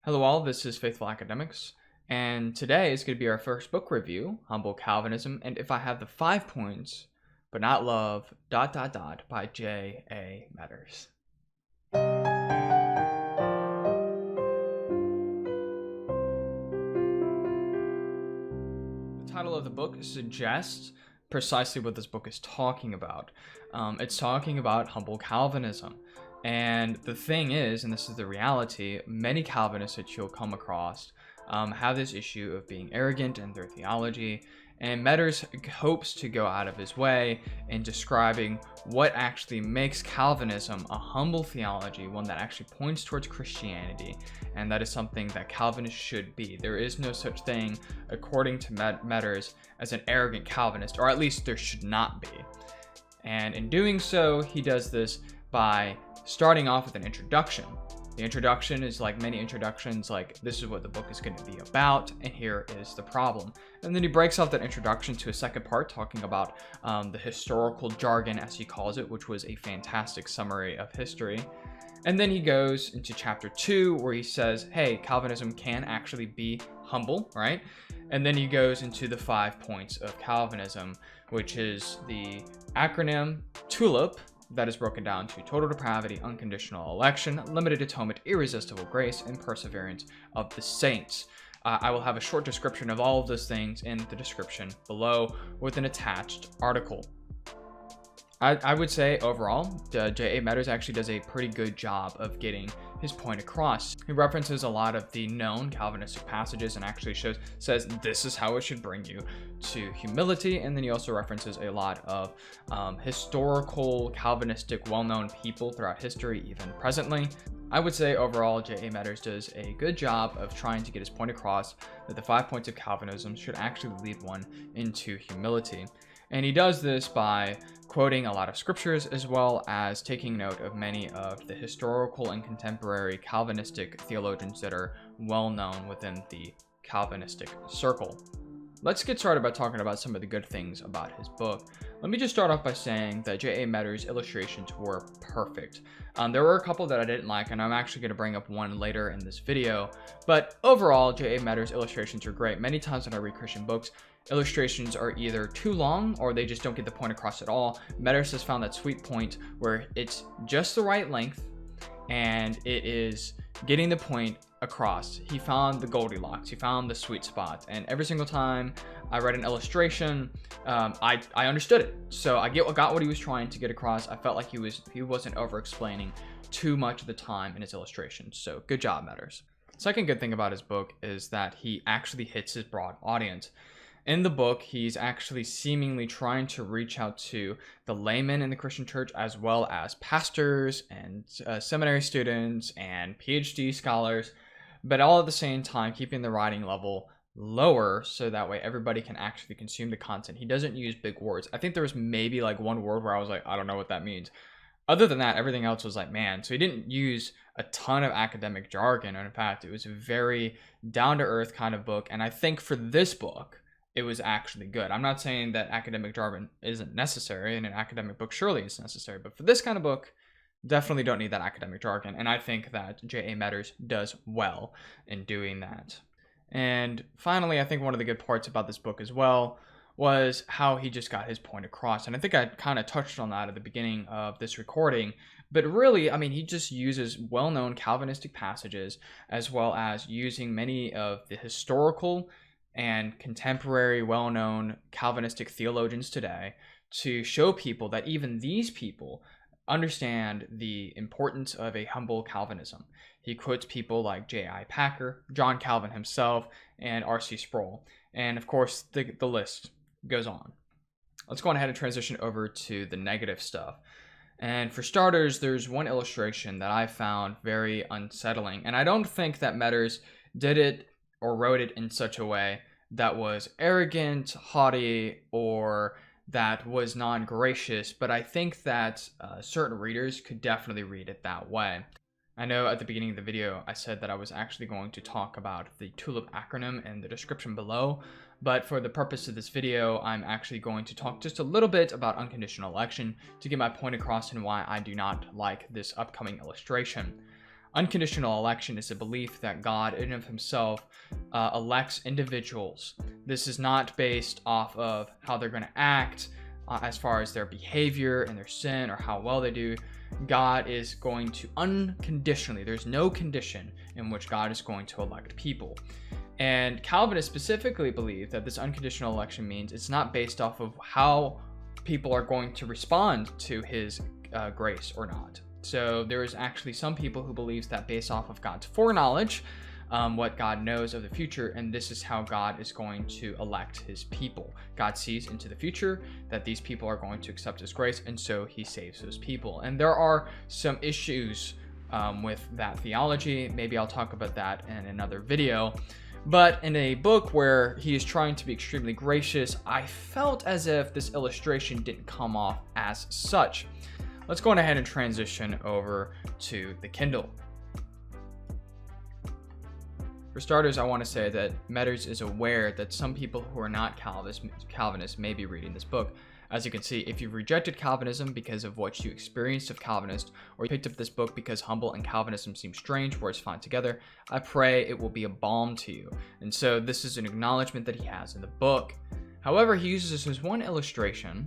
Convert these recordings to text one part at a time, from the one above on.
Hello all, this is Faithful Academics, and today is going to be our first book review, Humble Calvinism, and If I Have the 5 Points, But Not Love, ... by J.A. Metters. The title of the book suggests precisely what this book is talking about. It's talking about humble Calvinism. And the thing is, and this is the reality, many Calvinists that you'll come across have this issue of being arrogant in their theology, and Metters hopes to go out of his way in describing what actually makes Calvinism a humble theology, one that actually points towards Christianity, and that is something that Calvinists should be. There is no such thing, according to Metters, as an arrogant Calvinist, or at least there should not be. And in doing so, he does this by starting off with an introduction. The introduction is like many introductions, like this is what the book is going to be about, and here is the problem. And then he breaks off that introduction to a second part, talking about the historical jargon, as he calls it, which was a fantastic summary of history. And then he goes into chapter 2, where he says, hey, Calvinism can actually be humble, right? And then he goes into the 5 points of Calvinism, which is the acronym TULIP, that is broken down to total depravity, unconditional election, limited atonement, irresistible grace, and perseverance of the saints. I will have a short description of all of those things in the description below with an attached article. I would say overall, J.A. Metters actually does a pretty good job of getting his point across. He references a lot of the known Calvinistic passages and actually says this is how it should bring you to humility. And then he also references a lot of historical Calvinistic well-known people throughout history, even presently. I would say overall, J.A. Metters does a good job of trying to get his point across that the 5 points of Calvinism should actually lead one into humility. And he does this by quoting a lot of scriptures, as well as taking note of many of the historical and contemporary Calvinistic theologians that are well known within the Calvinistic circle. Let's get started by talking about some of the good things about his book. Let me just start off by saying that J.A. Metters' illustrations were perfect. There were a couple that I didn't like, and I'm actually going to bring up one later in this video. But overall, J.A. Metters' illustrations are great. Many times when I read Christian books, illustrations are either too long or they just don't get the point across at all. Metters has found that sweet point where it's just the right length and it is getting the point across. He found the Goldilocks, he found the sweet spot, and every single time I read an illustration, I understood it. So I got what he was trying to get across. I felt like he wasn't over explaining too much of the time in his illustrations. So good job, Metters. Second good thing about his book is that he actually hits his broad audience. In the book, he's actually seemingly trying to reach out to the laymen in the Christian church, as well as pastors and seminary students and PhD scholars, but all at the same time keeping the writing level lower so that way everybody can actually consume the content. He doesn't use big words. I think there was maybe like one word where I was like, I don't know what that means. Other than that, everything else was like, man. So he didn't use a ton of academic jargon. And in fact, it was a very down-to-earth kind of book. And I think for this book, it was actually good. I'm not saying that academic jargon isn't necessary, and an academic book surely is necessary, but for this kind of book, definitely don't need that academic jargon, and I think that J.A. Metters does well in doing that. And finally, I think one of the good parts about this book as well was how he just got his point across, and I think I kind of touched on that at the beginning of this recording, but really, I mean, he just uses well-known Calvinistic passages, as well as using many of the historical and contemporary well-known Calvinistic theologians today to show people that even these people understand the importance of a humble Calvinism. He quotes people like J.I. Packer, John Calvin himself, and R.C. Sproul. And of course, the list goes on. Let's go ahead and transition over to the negative stuff. And for starters, there's one illustration that I found very unsettling. And I don't think that Metters did it or wrote it in such a way that was arrogant, haughty, or that was non-gracious, but I think that certain readers could definitely read it that way. I know at the beginning of the video, I said that I was actually going to talk about the TULIP acronym in the description below, but for the purpose of this video, I'm actually going to talk just a little bit about unconditional election to get my point across and why I do not like this upcoming illustration. Unconditional election is a belief that God in and of himself elects individuals. This is not based off of how they're going to act as far as their behavior and their sin or how well they do. God is going to unconditionally, there's no condition in which God is going to elect people. And Calvinists specifically believe that this unconditional election means it's not based off of how people are going to respond to his grace or not. So there is actually some people who believes that based off of God's foreknowledge, what God knows of the future, and this is how God is going to elect his people. God sees into the future that these people are going to accept his grace, and so he saves those people. And there are some issues with that theology. Maybe I'll talk about that in another video. But in a book where he is trying to be extremely gracious, I felt as if this illustration didn't come off as such. Let's go ahead and transition over to the Kindle. For starters, I want to say that Metters is aware that some people who are not Calvinists may be reading this book. As you can see, if you've rejected Calvinism because of what you experienced of Calvinist, or you picked up this book because Humble and Calvinism seem strange, words find together, I pray it will be a balm to you. And so this is an acknowledgement that he has in the book. However, he uses this as one illustration.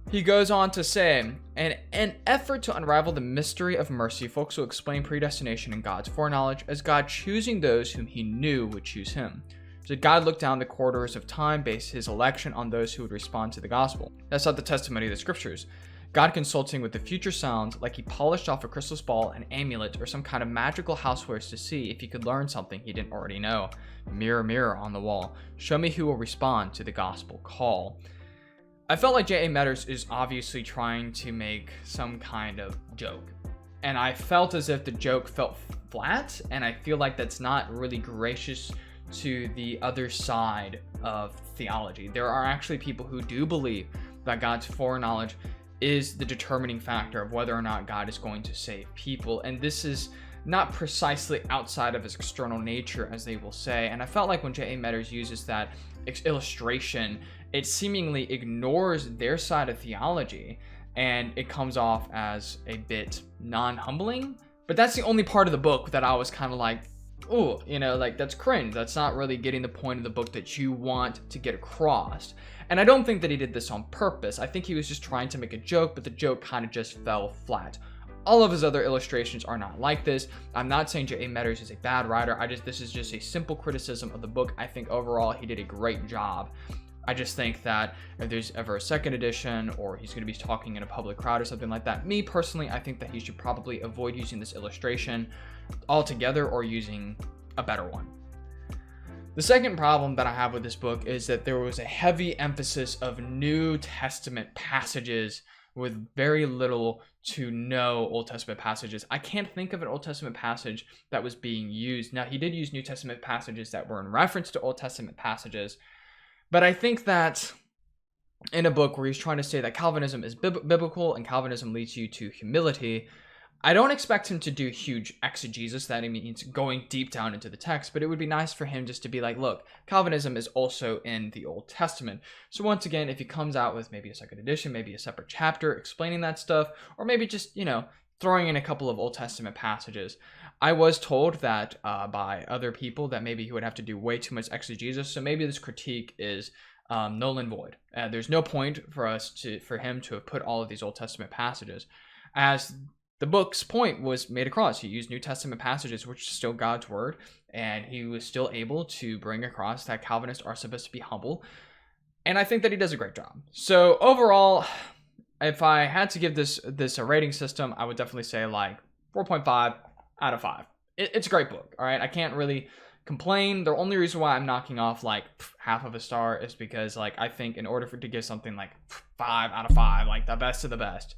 He goes on to say, in an effort to unravel the mystery of mercy, folks will explain predestination and God's foreknowledge as God choosing those whom he knew would choose him. So God looked down the corridors of time, based his election on those who would respond to the gospel. That's not the testimony of the scriptures. God consulting with the future sounds like he polished off a crystal ball, an amulet, or some kind of magical housewares to see if he could learn something he didn't already know. Mirror, mirror on the wall, show me who will respond to the gospel call. I felt like J.A. Metters is obviously trying to make some kind of joke. And I felt as if the joke felt flat, and I feel like that's not really gracious to the other side of theology. There are actually people who do believe that God's foreknowledge is the determining factor of whether or not God is going to save people. And this is not precisely outside of his external nature, as they will say. And I felt like when J.A. Metters uses that illustration, it seemingly ignores their side of theology, and it comes off as a bit non-humbling. But that's the only part of the book that I was kind of like, oh, like that's cringe. That's not really getting the point of the book that you want to get across. And I don't think that he did this on purpose. I think he was just trying to make a joke, but the joke kind of just fell flat. All of his other illustrations are not like this. I'm not saying J.A. Metters is a bad writer. This is just a simple criticism of the book. I think overall he did a great job. I just think that if there's ever a second edition, or he's going to be talking in a public crowd or something like that, me personally, I think that he should probably avoid using this illustration altogether or using a better one. The second problem that I have with this book is that there was a heavy emphasis of New Testament passages with very little to no Old Testament passages. I can't think of an Old Testament passage that was being used. Now, he did use New Testament passages that were in reference to Old Testament passages, but I think that in a book where he's trying to say that Calvinism is biblical and Calvinism leads you to humility, I don't expect him to do huge exegesis. That means going deep down into the text, but it would be nice for him just to be like, look, Calvinism is also in the Old Testament. So once again, if he comes out with maybe a second edition, maybe a separate chapter explaining that stuff, or maybe just, throwing in a couple of Old Testament passages. I was told that by other people that maybe he would have to do way too much exegesis, so maybe this critique is null and void. There's no point for him to have put all of these Old Testament passages, as the book's point was made across. He used New Testament passages, which is still God's word, and he was still able to bring across that Calvinists are supposed to be humble, and I think that he does a great job. So overall, if I had to give this a rating system, I would definitely say like 4.5 out of 5. It's a great book, all right? I can't really complain. The only reason why I'm knocking off like half of a star is because like I think in order for it to give something like 5 out of 5, like the best of the best,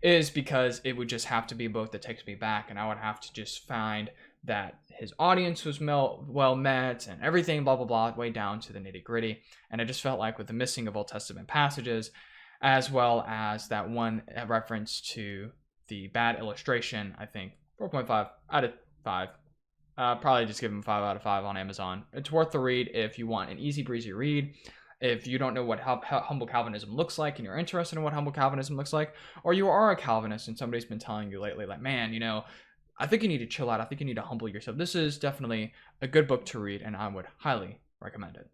is because it would just have to be a book that takes me back, and I would have to just find that his audience was well met and everything, blah, blah, blah, way down to the nitty gritty. And I just felt like with the missing of Old Testament passages, as well as that one reference to the bad illustration, I think 4.5 out of 5. Probably just give him 5 out of 5 on Amazon. It's worth the read if you want an easy breezy read. If you don't know what humble Calvinism looks like and you're interested in what humble Calvinism looks like, or you are a Calvinist and somebody's been telling you lately, like, man, I think you need to chill out. I think you need to humble yourself. This is definitely a good book to read, and I would highly recommend it.